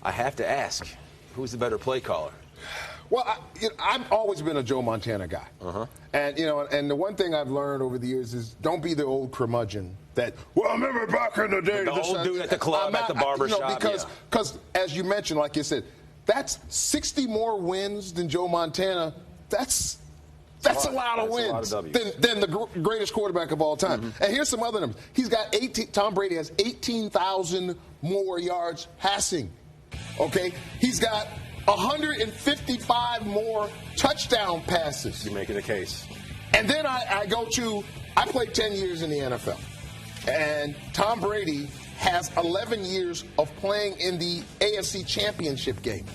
I have to ask, who's the better play caller? Well, I've always been a Joe Montana guy. And, and the one thing I've learned over the years is don't be the old curmudgeon that, well, I remember back in the day. The old dude at the club, at the barber shop. Because, as you mentioned, like you said, that's 60 more wins than Joe Montana. That's a lot of wins than the greatest quarterback of all time. And here's some other numbers. He's got Tom Brady has 18,000 more yards passing. Okay? He's got 155 more touchdown passes. You're making a case. And then I played 10 years in the NFL. And Tom Brady has 11 years of playing in the AFC Championship game.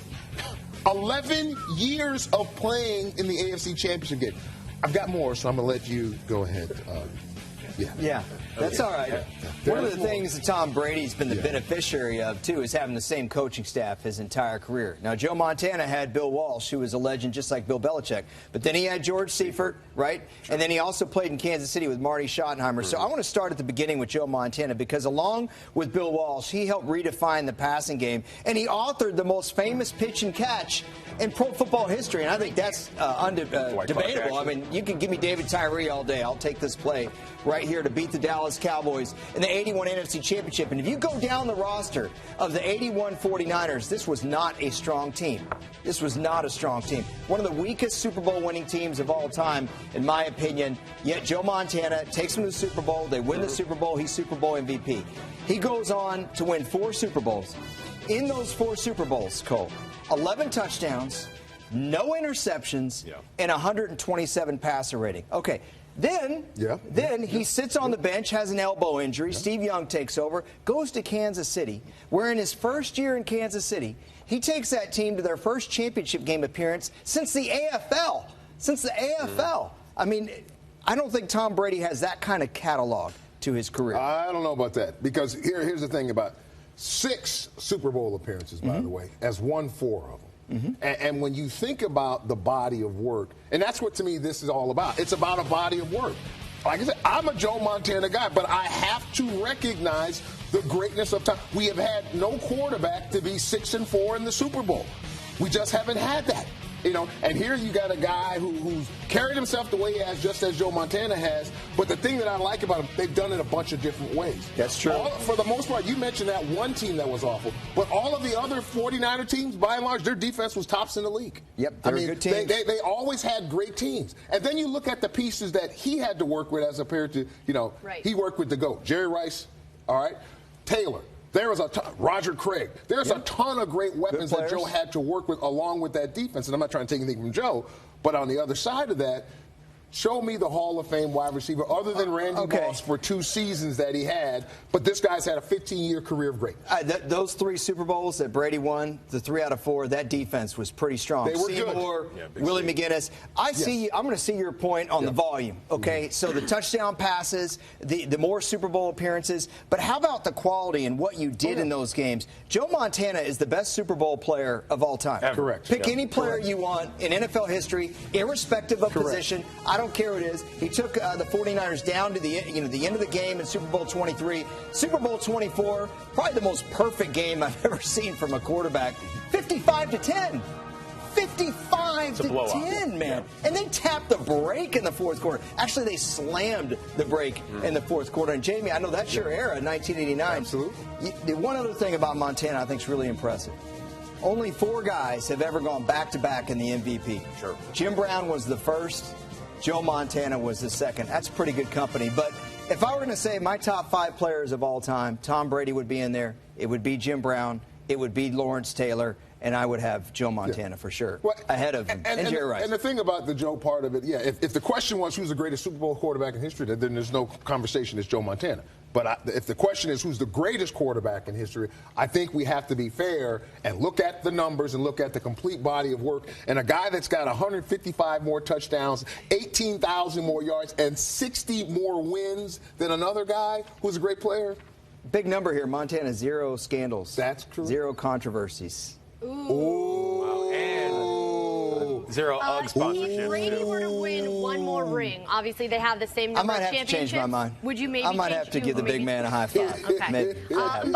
11 years of playing in the AFC Championship game. I've got more, so I'm going to let you go ahead. Yeah, that's all right. One of the things that Tom Brady's been the beneficiary of, too, is having the same coaching staff his entire career. Now, Joe Montana had Bill Walsh, who was a legend just like Bill Belichick. But then he had George Seifert, right? Sure. And then he also played in Kansas City with Marty Schottenheimer. So I want to start at the beginning with Joe Montana because along with Bill Walsh, he helped redefine the passing game. And he authored the most famous pitch and catch in pro football history. And I think that's debatable. I mean, you can give me David Tyree all day. I'll take this play right here to beat the Dallas Cowboys in the 81 NFC Championship. And if you go down the roster of the 81 49ers, this was not a strong team. This was not a strong team. One of the weakest Super Bowl winning teams of all time, in my opinion. Yet Joe Montana takes them to the Super Bowl. They win the Super Bowl. He's Super Bowl MVP. He goes on to win 4 Super Bowls. In those 4 Super Bowls, Cole, 11 touchdowns, no interceptions, and 127 passer rating. Okay. Then he sits on the bench, has an elbow injury. Steve Young takes over, goes to Kansas City, where in his first year in Kansas City, he takes that team to their first championship game appearance since the AFL. I mean, I don't think Tom Brady has that kind of catalog to his career. I don't know about that because here's the thing about 6 Super Bowl appearances, by the way, has won 4 of them. And when you think about the body of work, and that's what to me this is all about. It's about a body of work. Like I said, I'm a Joe Montana guy, but I have to recognize the greatness of Tom. We have had no quarterback to be 6-4 in the Super Bowl. We just haven't had that. And here you got a guy who's carried himself the way he has, just as Joe Montana has. But the thing that I like about him, they've done it a bunch of different ways. That's true. For the most part, you mentioned that one team that was awful. But all of the other 49er teams, by and large, their defense was tops in the league. Yep, they're a good team. They always had great teams. And then you look at the pieces that he had to work with as compared to, he worked with the GOAT. Jerry Rice, all right, Taylor. There was Roger Craig. There's a ton of great weapons that Joe had to work with along with that defense. And I'm not trying to take anything from Joe, but on the other side of that, show me the Hall of Fame wide receiver other than Randy Moss for 2 seasons that he had. But this guy's had a 15-year career of greatness. Those 3 Super Bowls that Brady won, the 3 out of 4, that defense was pretty strong. They were Seymour, good. Willie McGinnis. I'm going to see your point on the volume. Okay, so the touchdown passes, the more Super Bowl appearances. But how about the quality and what you did in those games? Joe Montana is the best Super Bowl player of all time. Correct. Pick any player you want in NFL history, irrespective of position. I don't care what it is. He took the 49ers down to the end of the game in Super Bowl 23. Super Bowl 24, probably the most perfect game I've ever seen from a quarterback. 55-10. 55-10, man. And they tapped the brake in the fourth quarter. Actually, they slammed the brake in the fourth quarter. And, Jamie, I know that's your era, 1989. Absolutely. The one other thing about Montana I think is really impressive. Only 4 guys have ever gone back-to-back in the MVP. Sure. Jim Brown was the first. Joe Montana was the second. That's pretty good company. But if I were going to say my top 5 players of all time, Tom Brady would be in there. It would be Jim Brown. It would be Lawrence Taylor. And I would have Joe Montana for sure, ahead of him, and Jerry Rice. And the thing about the Joe part of it, if the question was who's the greatest Super Bowl quarterback in history, then there's no conversation. It's Joe Montana. But if the question is who's the greatest quarterback in history, I think we have to be fair and look at the numbers and look at the complete body of work. And a guy that's got 155 more touchdowns, 18,000 more yards, and 60 more wins than another guy who's a great player. Big number here. Montana, 0 scandals. That's true. 0 controversies. Ooh. Wow. And 0 UGG sponsorships. If Brady were to win one more ring, obviously they have the same number of championships. I might have to change my mind. Would you maybe I might have to give the big man a high five. Yeah, okay.